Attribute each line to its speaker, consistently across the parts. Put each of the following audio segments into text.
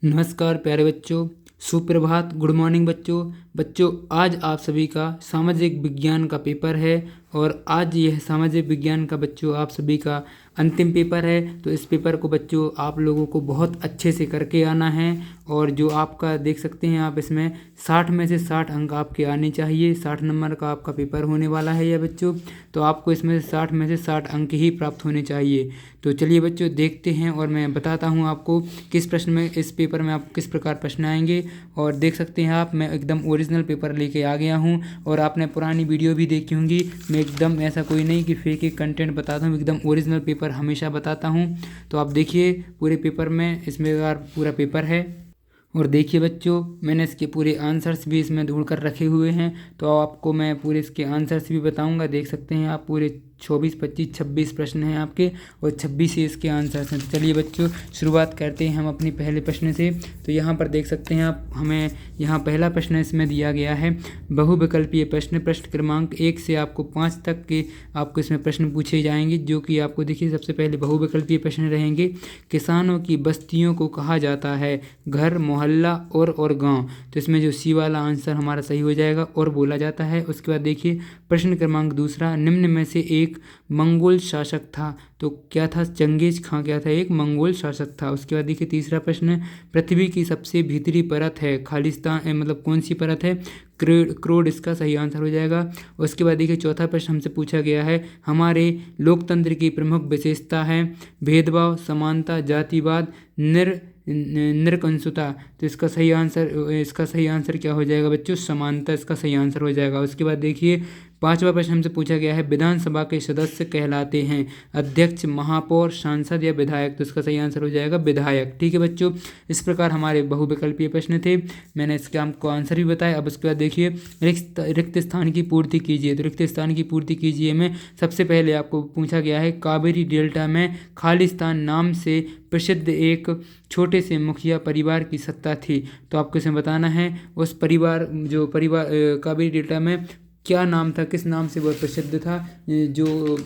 Speaker 1: नमस्कार प्यारे बच्चों, सुप्रभात, गुड मॉर्निंग बच्चों। आज आप सभी का सामाजिक विज्ञान का पेपर है और आज यह सामाजिक विज्ञान का बच्चों आप सभी का अंतिम पेपर है। तो इस पेपर को बच्चों आप लोगों को बहुत अच्छे से करके आना है और जो आपका देख सकते हैं आप इसमें 60 में से 60 अंक आपके आने चाहिए। 60 नंबर का आपका पेपर होने वाला है यह बच्चों, तो आपको इसमें 60 में से 60 अंक ही प्राप्त होने चाहिए। तो चलिए बच्चों देखते हैं और मैं बताता हूँ आपको किस प्रश्न में इस पेपर में आपको किस प्रकार प्रश्न आएंगे। और देख सकते हैं आप, मैं एकदम ओरिजिनल पेपर लेके आ गया हूँ और आपने पुरानी वीडियो भी देखी होंगी। मैं एकदम ऐसा कोई नहीं कि फेक एक कंटेंट बताता हूँ, एकदम ओरिजिनल पेपर हमेशा बताता हूँ। तो आप देखिए पूरे पेपर में इसमें पूरा पेपर है और देखिए बच्चों मैंने इसके पूरे आंसर्स भी इसमें ढूंढ कर रखे हुए हैं। तो आपको मैं पूरे इसके आंसर्स भी बताऊंगा। देख सकते हैं आप पूरे 24, 25, 26 प्रश्न हैं आपके और 26 ही इसके आंसर्स हैं। तो चलिए बच्चों शुरुआत करते हैं हम अपने पहले प्रश्न से। तो यहाँ पर देख सकते हैं आप, हमें यहाँ पहला प्रश्न इसमें दिया गया है बहुविकल्पीय प्रश्न। प्रश्न क्रमांक 1 से आपको 5 तक के आपको इसमें प्रश्न पूछे जाएंगे, जो कि आपको देखिए सबसे पहले बहुविकल्पीय प्रश्न रहेंगे। किसानों की बस्तियों को कहा जाता है घर, मोहल्ला और गाँव। तो इसमें जो सी वाला आंसर हमारा सही हो जाएगा, और बोला जाता है। उसके बाद देखिए प्रश्न क्रमांक दूसरा, निम्न में से एक मंगोल शासक था। तो क्या था? चंगेज खां क्या था? एक मंगोल शासक था। उसके बाद देखिए तीसरा प्रश्न, पृथ्वी की सबसे भीतरी परत है खालिस्तान, मतलब कौन सी परत है? क्रोड इसका सही आंसर हो जाएगा। उसके बाद देखिए चौथा प्रश्न हमसे पूछा गया है, हमारे लोकतंत्र की प्रमुख विशेषता है भेदभाव, समानता, जातिवाद, निरंकुशता। तो इसका सही आंसर क्या हो जाएगा बच्चों? समानता इसका सही आंसर हो जाएगा। उसके बाद देखिए पांचवा प्रश्न हमसे पूछा गया है, विधानसभा के सदस्य कहलाते हैं अध्यक्ष, महापौर, सांसद या विधायक। तो इसका सही आंसर हो जाएगा विधायक। ठीक है बच्चों, इस प्रकार हमारे बहुविकल्पीय प्रश्न थे, मैंने इसके आपको आंसर भी बताया। अब उसके बाद देखिए रिक्त स्थान की पूर्ति कीजिए। तो रिक्त स्थान की पूर्ति कीजिए में सबसे पहले आपको पूछा गया है, कावेरी डेल्टा में खालिस्तान नाम से प्रसिद्ध एक छोटे से मुखिया परिवार की सत्ता थी। तो आपको इसे बताना है उस परिवार कावेरी डेल्टा में क्या नाम था, किस नाम से वह प्रसिद्ध था, जो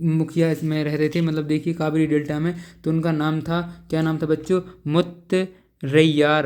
Speaker 1: मुखिया इसमें रह रहे थे, मतलब देखिए कावेरी डेल्टा में। तो उनका नाम था, क्या नाम था बच्चों?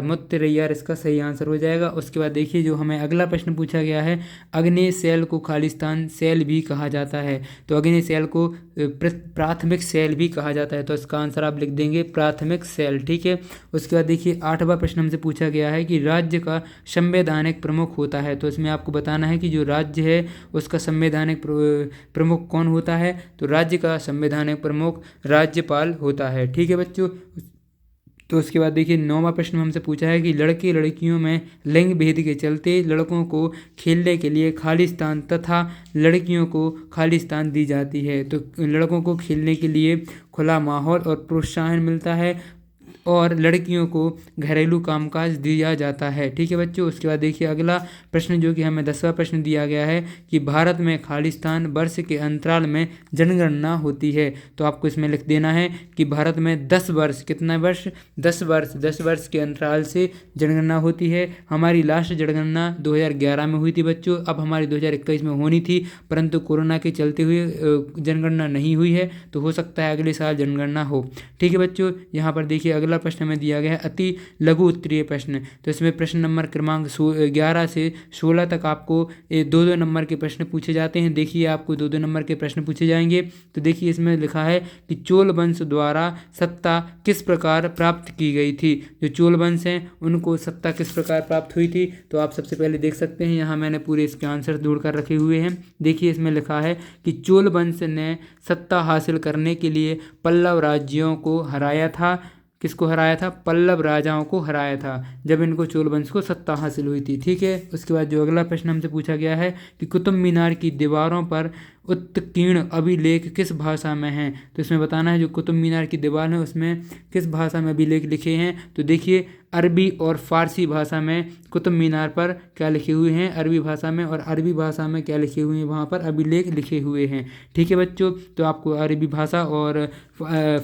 Speaker 1: मुत्तरैयार इसका सही आंसर हो जाएगा। उसके बाद देखिए जो हमें अगला प्रश्न पूछा गया है, अग्नेय शैल को खालिस्तान शैल भी कहा जाता है। तो अग्नेय शैल को प्राथमिक शैल भी कहा जाता है। तो इसका आंसर आप लिख देंगे प्राथमिक शैल। ठीक है। उसके बाद देखिए आठवां प्रश्न हमसे पूछा गया है कि राज्य का संवैधानिक प्रमुख होता है। तो इसमें आपको बताना है कि जो राज्य है उसका संवैधानिक प्रमुख कौन होता है? तो राज्य का संवैधानिक प्रमुख राज्यपाल होता है। ठीक है बच्चों। तो उसके बाद देखिए नौवां प्रश्न हमसे पूछा है कि लड़के लड़कियों में लिंग भेद के चलते लड़कों को खेलने के लिए खालिस्तान तथा लड़कियों को खालिस्तान दी जाती है। तो लड़कों को खेलने के लिए खुला माहौल और प्रोत्साहन मिलता है और लड़कियों को घरेलू कामकाज दिया जाता है। ठीक है बच्चों। उसके बाद देखिए अगला प्रश्न जो कि हमें 10वां प्रश्न दिया गया है कि भारत में खालिस्तान वर्ष के अंतराल में जनगणना होती है। तो आपको इसमें लिख देना है कि भारत में 10 वर्ष, कितना वर्ष? 10 वर्ष के अंतराल से जनगणना होती है। हमारी लास्ट जनगणना 2011 में हुई थी बच्चों, अब हमारी 2021 में होनी थी, परंतु कोरोना के चलते हुए जनगणना नहीं हुई है। तो हो सकता है अगले साल जनगणना हो। ठीक है बच्चों। यहाँ पर देखिए अगला प्रश्न में दिया गया है अति लघु उत्तरीय प्रश्न। तो इसमें प्रश्न नंबर क्रमांक 11 से 16 तक आपको 2-2 नंबर के प्रश्न पूछे जाते हैं। देखिए आपको 2-2 नंबर के प्रश्न पूछे जाएंगे। तो देखिए इसमें लिखा है कि चोल वंश द्वारा सत्ता किस प्रकार प्राप्त की गई थी। जो चोल वंश हैं उनको सत्ता किस प्रकार प्राप्त हुई थी। तो आप सबसे पहले देख सकते हैं, यहाँ मैंने पूरे इसके आंसर जोड़ कर रखे हुए हैं। देखिए इसमें लिखा है कि चोल वंश ने सत्ता हासिल करने के लिए पल्लव राज्यों को हराया था। किसको हराया था? पल्लव राजाओं को हराया था, जब इनको चोल वंश को सत्ता हासिल हुई थी। ठीक है। उसके बाद जो अगला प्रश्न हमसे पूछा गया है कि कुतुब मीनार की दीवारों पर उत्कीर्ण अभिलेख किस भाषा में हैं। तो इसमें बताना है जो कुतुब मीनार की दीवार है उसमें किस भाषा में अभिलेख लिखे हैं। तो देखिए अरबी और फारसी भाषा में कुतुब मीनार पर क्या लिखे हुए हैं? अरबी भाषा में, और अरबी भाषा में क्या लिखे हुए हैं? वहाँ पर अभिलेख लिखे हुए हैं। ठीक है बच्चों। तो आपको अरबी भाषा और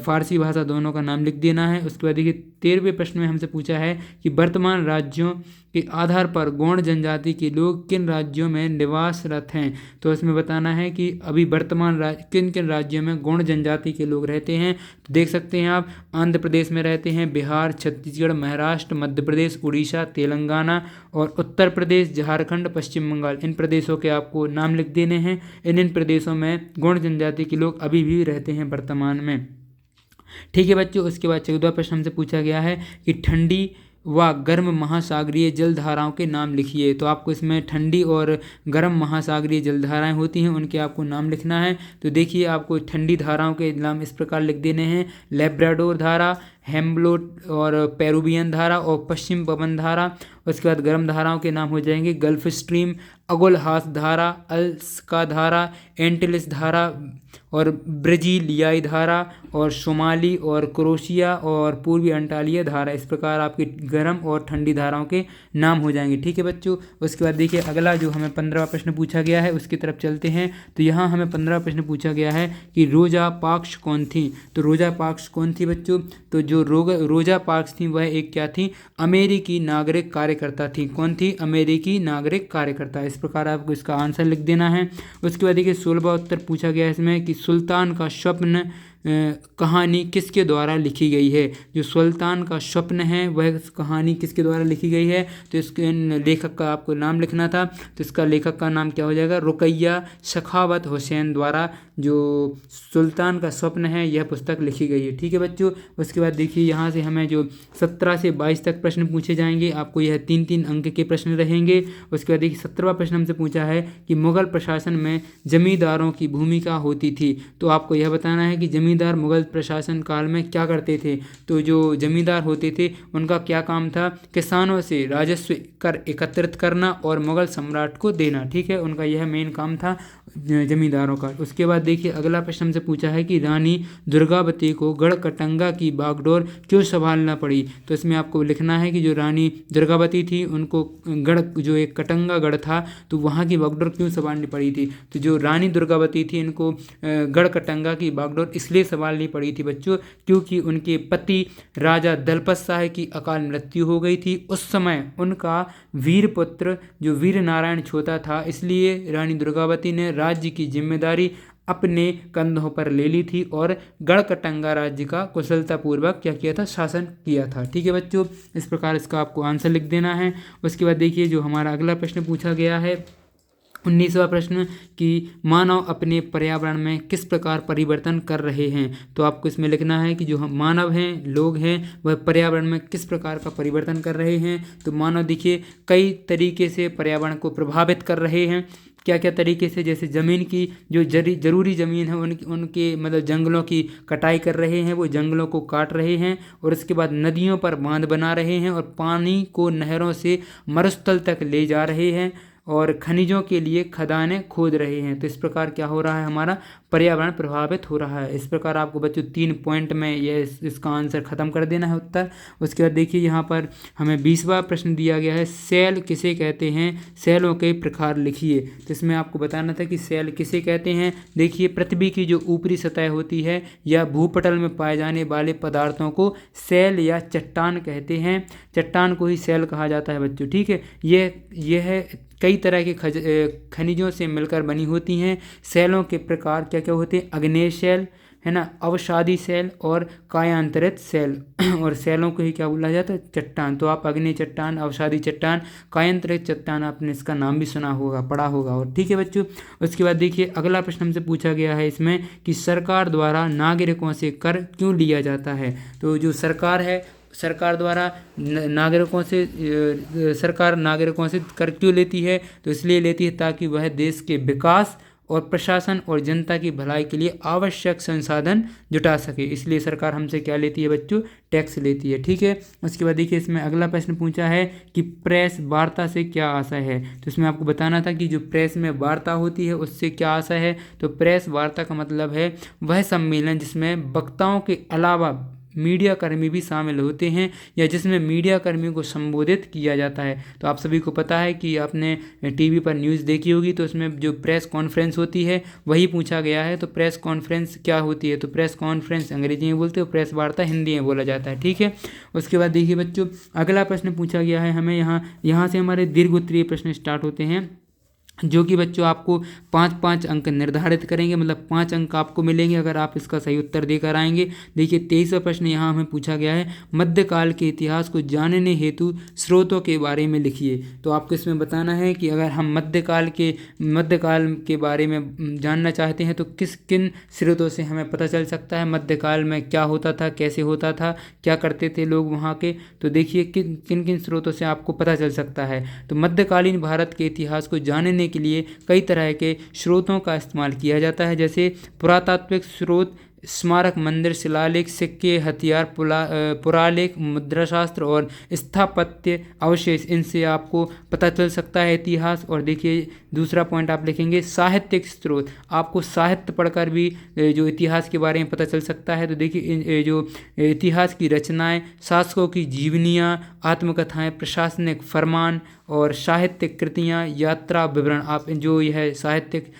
Speaker 1: फारसी भाषा दोनों का नाम लिख देना है। उसके बाद देखिए 13वें प्रश्न में हमसे पूछा है कि वर्तमान राज्यों के आधार पर गौड़ जनजाति के लोग किन राज्यों में निवासरत हैं। तो इसमें बताना है कि अभी वर्तमान किन किन राज्यों में गौड़ जनजाति के लोग रहते हैं। तो देख सकते हैं आप, आंध्र प्रदेश में रहते हैं, बिहार, छत्तीसगढ़, महाराष्ट्र, मध्य प्रदेश, उड़ीसा, तेलंगाना और उत्तर प्रदेश, झारखंड, पश्चिम बंगाल। इन प्रदेशों के आपको नाम लिख देने हैं। इन प्रदेशों में गौड़ जनजाति के लोग अभी भी रहते हैं वर्तमान में। ठीक है बच्चों, उसके बाद 14वां प्रश्न हमसे पूछा गया है कि ठंडी व गर्म महासागरीय जलधाराओं के नाम लिखिए। तो आपको इसमें ठंडी और गर्म महासागरीय जलधाराएं होती हैं, उनके आपको नाम लिखना है। तो देखिए, आपको ठंडी धाराओं के नाम इस प्रकार लिख देने हैं: लेब्राडोर धारा, हेम्ब्लोट और पेरुवियन धारा और पश्चिम पवन धारा। उसके बाद गर्म धाराओं के नाम हो जाएंगे गल्फ स्ट्रीम, अगुलहास धारा, अल्स्का धारा, एंटिलिस धारा और ब्राजीलियाई धारा और सोमाली और क्रोशिया और पूर्वी अंटालिया धारा। इस प्रकार आपकी गर्म और ठंडी धाराओं के नाम हो जाएंगे। ठीक है बच्चों, उसके बाद देखिए अगला जो हमें 15वां प्रश्न पूछा गया है उसकी तरफ चलते हैं। तो यहाँ हमें 15वां प्रश्न पूछा गया है कि रोजा पार्क्स कौन थी। तो रोजा पार्क्स कौन थी बच्चों? तो जो रोजा पार्क्स थी वह एक क्या थी? अमेरिकी नागरिक कार्यकर्ता थी। कौन थी? अमेरिकी नागरिक कार्यकर्ता। इस प्रकार आपको इसका आंसर लिख देना है। उसके बाद देखिए 16वां उत्तर पूछा गया है इसमें कि सुल्तान का स्वप्न कहानी किसके द्वारा लिखी गई है। जो सुल्तान का स्वप्न है वह कहानी किसके द्वारा लिखी गई है। तो इसके लेखक का आपको नाम लिखना था। तो इसका लेखक का नाम क्या हो जाएगा? रुकैया सखावत हुसैन द्वारा जो सुल्तान का स्वप्न है यह पुस्तक लिखी गई है। ठीक है बच्चों, उसके बाद देखिए यहाँ से हमें जो 17 से 22 तक प्रश्न पूछे जाएंगे, आपको यह 3-3 अंक के प्रश्न रहेंगे। उसके बाद देखिए 17वां प्रश्न हमसे पूछा है कि मुगल प्रशासन में जमींदारों की भूमिका होती थी। तो आपको यह बताना है कि जमींदार मुगल प्रशासन काल में क्या करते थे। तो जो जमींदार होते थे उनका क्या काम था? किसानों से राजस्व कर एकत्रित करना और मुगल सम्राट को देना। ठीक है, उनका यह मेन काम था जमींदारों का। उसके बाद देखिए अगला प्रश्न हमसे पूछा है कि रानी दुर्गावती को गढ़कटंगा की बागडोर क्यों संभालना पड़ी। तो इसमें आपको लिखना है कि जो रानी दुर्गावती थी उनको गढ़ जो एक कटंगा गढ़ था तो वहाँ की बागडोर क्यों संभालनी पड़ी थी। तो जो रानी दुर्गावती थी इनको गढ़कटंगा की बागडोर इसलिए संभालनी पड़ी थी बच्चों क्योंकि उनके पति राजा दलपत शाह की अकाल मृत्यु हो गई थी। उस समय उनका वीर पुत्र जो वीर नारायण छोटा था, इसलिए रानी दुर्गावती ने राज्य की जिम्मेदारी अपने कंधों पर ले ली थी और गढ़कटंगा राज्य का कुशलतापूर्वक क्या किया था? शासन किया था। ठीक है बच्चों, इस प्रकार इसका आपको आंसर लिख देना है। उसके बाद देखिए जो हमारा अगला प्रश्न पूछा गया है 19वां प्रश्न कि मानव अपने पर्यावरण में किस प्रकार परिवर्तन कर रहे हैं। तो आपको इसमें लिखना है कि जो हम मानव हैं, लोग हैं, वह पर्यावरण में किस प्रकार का परिवर्तन कर रहे हैं। तो मानव देखिए कई तरीके से पर्यावरण को प्रभावित कर रहे हैं। क्या क्या तरीके से? जैसे ज़मीन की जो ज़रूरी ज़मीन है उनके मतलब जंगलों की कटाई कर रहे हैं, वो जंगलों को काट रहे हैं। और उसके बाद नदियों पर बांध बना रहे हैं और पानी को नहरों से मरुस्थल तक ले जा रहे हैं और खनिजों के लिए खदानें खोद रहे हैं। तो इस प्रकार क्या हो रहा है? हमारा पर्यावरण प्रभावित हो रहा है। इस प्रकार आपको बच्चों 3 पॉइंट में यह इसका आंसर खत्म कर देना है उत्तर। उसके बाद देखिए यहाँ पर हमें 20वां प्रश्न दिया गया है, सेल किसे कहते हैं? सेलों के प्रकार लिखिए। तो इसमें आपको बताना था कि सेल किसे कहते हैं। देखिए पृथ्वी की जो ऊपरी सतह होती है या भूपटल में पाए जाने वाले पदार्थों को सेल या चट्टान कहते हैं। चट्टान को ही सेल कहा जाता है बच्चों। ठीक है, यह कई तरह के खनिजों से मिलकर बनी होती हैं। सेलों के प्रकार क्या क्या होते हैं? अग्नेय सेल है ना, अवसादी सेल और कायांतरित सेल। और सेलों को ही क्या बोला जाता है? चट्टान। तो आप अग्नेय चट्टान, अवसादी चट्टान, कायांतरित चट्टान आपने इसका नाम भी सुना होगा, पढ़ा होगा। और ठीक है बच्चों, उसके बाद देखिए अगला प्रश्न हमसे पूछा गया है इसमें कि सरकार द्वारा नागरिकों से कर क्यों लिया जाता है। तो जो सरकार है, सरकार द्वारा नागरिकों से कर क्यों लेती है। तो इसलिए लेती है ताकि वह देश के विकास और प्रशासन और जनता की भलाई के लिए आवश्यक संसाधन जुटा सके। इसलिए सरकार हमसे क्या लेती है बच्चों? टैक्स लेती है। ठीक है, उसके बाद देखिए इसमें अगला प्रश्न पूछा है कि प्रेस वार्ता से क्या आशय है। तो इसमें आपको बताना था कि जो प्रेस में वार्ता होती है उससे क्या आशय है। तो प्रेस वार्ता का मतलब है वह सम्मेलन जिसमें वक्ताओं के अलावा मीडिया कर्मी भी शामिल होते हैं या जिसमें मीडिया कर्मियों को संबोधित किया जाता है। तो आप सभी को पता है कि आपने टीवी पर न्यूज़ देखी होगी, तो उसमें जो प्रेस कॉन्फ्रेंस होती है वही पूछा गया है। तो प्रेस कॉन्फ्रेंस क्या होती है। तो प्रेस कॉन्फ्रेंस अंग्रेजी में बोलते हैं, प्रेस वार्ता हिंदी में बोला जाता है। ठीक है, उसके बाद देखिए बच्चों अगला प्रश्न पूछा गया है हमें यहाँ से हमारे दीर्घ उत्तरीय प्रश्न स्टार्ट होते हैं। जो कि बच्चों आपको 5-5 अंक निर्धारित करेंगे, मतलब 5 अंक आपको मिलेंगे अगर आप इसका सही उत्तर देकर आएंगे। देखिए 23वां प्रश्न यहाँ हमें पूछा गया है, मध्यकाल के इतिहास को जानने हेतु स्रोतों के बारे में लिखिए। तो आपको इसमें बताना है कि अगर हम मध्यकाल के बारे में जानना चाहते हैं तो किन स्रोतों से हमें पता चल सकता है मध्यकाल में क्या होता था, कैसे होता था, क्या करते थे लोग वहाँ के। तो देखिए किन किन स्रोतों से आपको पता चल सकता है। तो मध्यकालीन भारत के इतिहास को जानने के लिए कई तरह के स्रोतों का इस्तेमाल किया जाता है, जैसे पुरातात्विक स्रोत, स्मारक, मंदिर, शिलालेख, सिक्के, हथियार, पुरालेख, मुद्राशास्त्र और स्थापत्य अवशेष। इनसे आपको पता चल सकता है इतिहास। और देखिए दूसरा पॉइंट आप लिखेंगे साहित्यिक स्रोत, आपको साहित्य पढ़कर भी जो इतिहास के बारे में पता चल सकता है। तो देखिए जो इतिहास की रचनाएं, शासकों की जीवनियाँ, आत्मकथाएं, प्रशासनिक फरमान और साहित्यिक कृतियाँ, यात्रा विवरण, आप जो यह साहित्यिक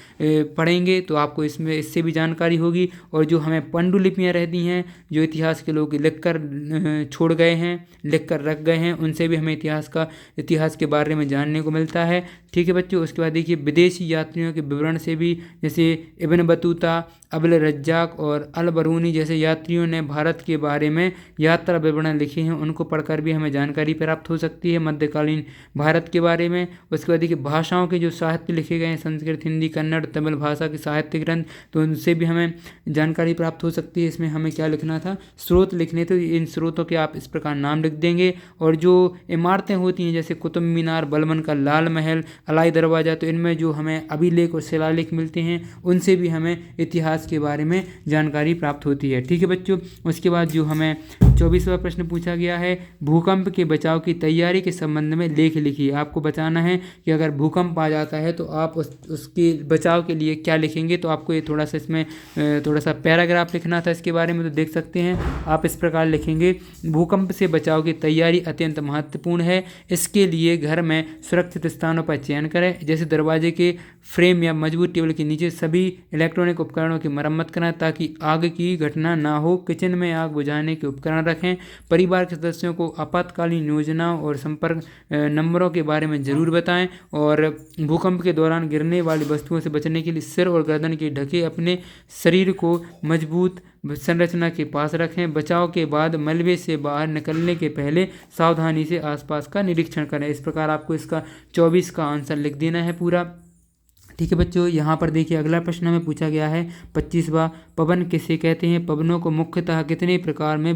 Speaker 1: पढ़ेंगे तो आपको इससे भी जानकारी होगी। और जो हमें पांडुलिपियाँ रहती हैं जो इतिहास के लोग लिख कर छोड़ गए हैं, लिख कर रख गए हैं, उनसे भी हमें इतिहास के बारे में जानने को मिलता है। ठीक है बच्चों, उसके बाद देखिए विदेशी यात्रियों के विवरण से भी, जैसे इब्न बतूता, अब्दुल रज्जाक और अल बरूनी जैसे यात्रियों ने भारत के बारे में यात्रा विवरण लिखे हैं, उनको पढ़कर भी हमें जानकारी प्राप्त हो सकती है मध्यकालीन भारत के बारे में। उसके बाद देखिए भाषाओं के जो साहित्य लिखे गए हैं, संस्कृत, हिंदी, कन्नड़, तमिल भाषा के साहित्य ग्रंथ, तो उनसे भी हमें जानकारी प्राप्त हो सकती है। इसमें हमें क्या लिखना था, स्रोत लिखने, तो इन स्रोतों के आप इस प्रकार नाम लिख देंगे। और जो इमारतें होती हैं जैसे कुतुब मीनार, बलबन का लाल महल, अलाई दरवाज़ा, तो इनमें जो हमें अभिलेख और शिलालेख मिलते हैं उनसे भी हमें इतिहास के बारे में जानकारी प्राप्त होती है। ठीक है बच्चों, उसके बाद जो हमें 24वां प्रश्न पूछा गया है, भूकंप के बचाव की तैयारी के संबंध में लेख लिखिए। आपको बताना है कि अगर भूकंप आ जाता है तो आप उसके बचाव के लिए क्या लिखेंगे। तो आपको ये थोड़ा सा इसमें थोड़ा सा पैराग्राफ लिखना था इसके बारे में, तो देख सकते हैं आप इस प्रकार लिखेंगे, भूकंप से बचाव की तैयारी अत्यंत महत्वपूर्ण है। इसके लिए घर में सुरक्षित स्थानों पर चयन करें, जैसे दरवाजे के फ्रेम या मजबूत टेबल के नीचे सभी इलेक्ट्रॉनिक उपकरणों की मरम्मत करें ताकि आग की घटना ना हो। किचन में आग बुझाने के उपकरण रखें। परिवार के सदस्यों को आपातकालीन योजनाओं और संपर्क नंबरों के बारे में ज़रूर बताएं। और भूकंप के दौरान गिरने वाली वस्तुओं से बचने के लिए सिर और गर्दन के ढके अपने शरीर को मजबूत संरचना के पास रखें। बचाव के बाद मलबे से बाहर निकलने के पहले सावधानी से आसपास का निरीक्षण करें। इस प्रकार आपको इसका 24 का आंसर लिख देना है पूरा। ठीक है बच्चों, यहाँ पर देखिए अगला प्रश्न हमें पूछा गया है 25वां, पवन किसे कहते हैं। पवनों को मुख्यतः कितने प्रकारों में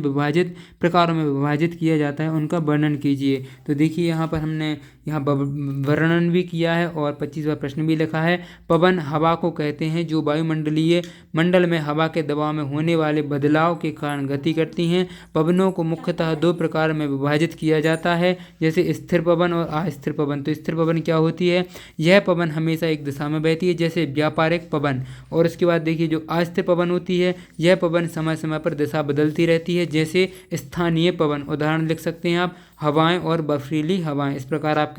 Speaker 1: विभाजित किया जाता है, उनका वर्णन कीजिए। तो देखिए यहाँ पर हमने वर्णन भी किया है और 25वां प्रश्न भी लिखा है। पवन हवा को कहते हैं जो वायुमंडलीय मंडल में हवा के दबाव में होने वाले बदलाव के कारण गति करती हैं। पवनों को मुख्यतः 2 प्रकार में विभाजित किया जाता है, जैसे स्थिर पवन और अस्थिर पवन। तो स्थिर पवन क्या होती है, यह पवन हमेशा एक दिशा में बहती है, जैसे व्यापारिक पवन। और उसके बाद देखिए जो अस्थिर पवन होती है, यह पवन समय समय पर दिशा बदलती रहती है, जैसे स्थानीय पवन। उदाहरण लिख सकते हैं आप, हवाएं और बर्फीली हवाएं। इस प्रकार आपके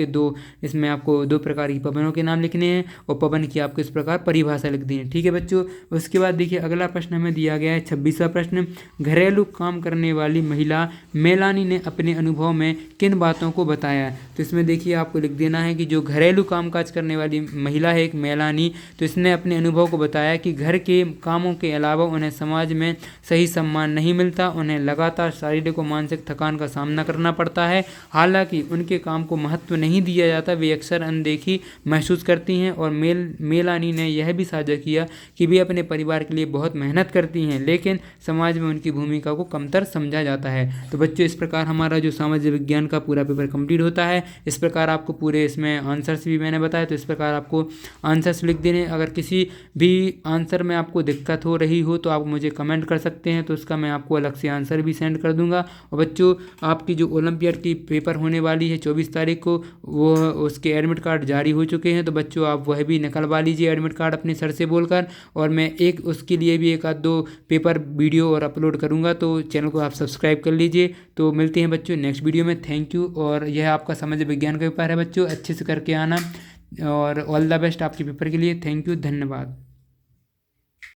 Speaker 1: इसमें आपको 2 प्रकार की पवनों के नाम लिखने हैं और पवन की आपको इस प्रकार परिभाषा लिख दी है। ठीक है बच्चों, उसके बाद देखिए अगला प्रश्न हमें दिया गया है 26वां प्रश्न, घरेलू काम करने वाली महिला मेलानी ने अपने अनुभव में किन बातों को बताया। तो इसमें देखिए आपको लिख देना है कि जो घरेलू कामकाज करने वाली महिला है एक मेलानी, तो इसने अपने अनुभव को बताया कि घर के कामों के अलावा उन्हें समाज में सही सम्मान नहीं मिलता, उन्हें लगातार शारीरिक और मानसिक थकान का सामना करना पड़ता है। हालांकि उनके काम को महत्व नहीं दिया जाता, वे अक्सर अनदेखी महसूस करती हैं। और मेलानी ने यह भी साझा किया कि वे अपने परिवार के लिए बहुत मेहनत करती हैं, लेकिन समाज में उनकी भूमिका को कमतर समझा जाता है। तो बच्चों इस प्रकार हमारा जो सामाजिक विज्ञान का पूरा पेपर कंप्लीट होता है। इस प्रकार आपको पूरे इसमें आंसर्स भी मैंने बताया, तो इस प्रकार आपको आंसर्स लिख देने। अगर किसी भी आंसर में आपको दिक्कत हो रही हो तो आप मुझे कमेंट कर सकते हैं, तो उसका मैं आपको अलग से आंसर भी सेंड कर दूंगा। और बच्चों आपकी जो ओलंपियाड की पेपर होने वाली है 24 तारीख को, वो उसके एडमिट कार्ड जारी हो चुके हैं। तो बच्चों आप वह भी निकलवा लीजिए एडमिट कार्ड अपने सर से बोलकर, और मैं उसके लिए भी 1-2 पेपर वीडियो और अपलोड करूंगा, तो चैनल को आप सब्सक्राइब कर लीजिए। तो मिलते हैं बच्चों नेक्स्ट वीडियो में। Thank you. और यह आपका सामाजिक विज्ञान का पेपर है बच्चों, अच्छे से करके आना और ऑल द बेस्ट आपके पेपर के लिए। थैंक यू, धन्यवाद।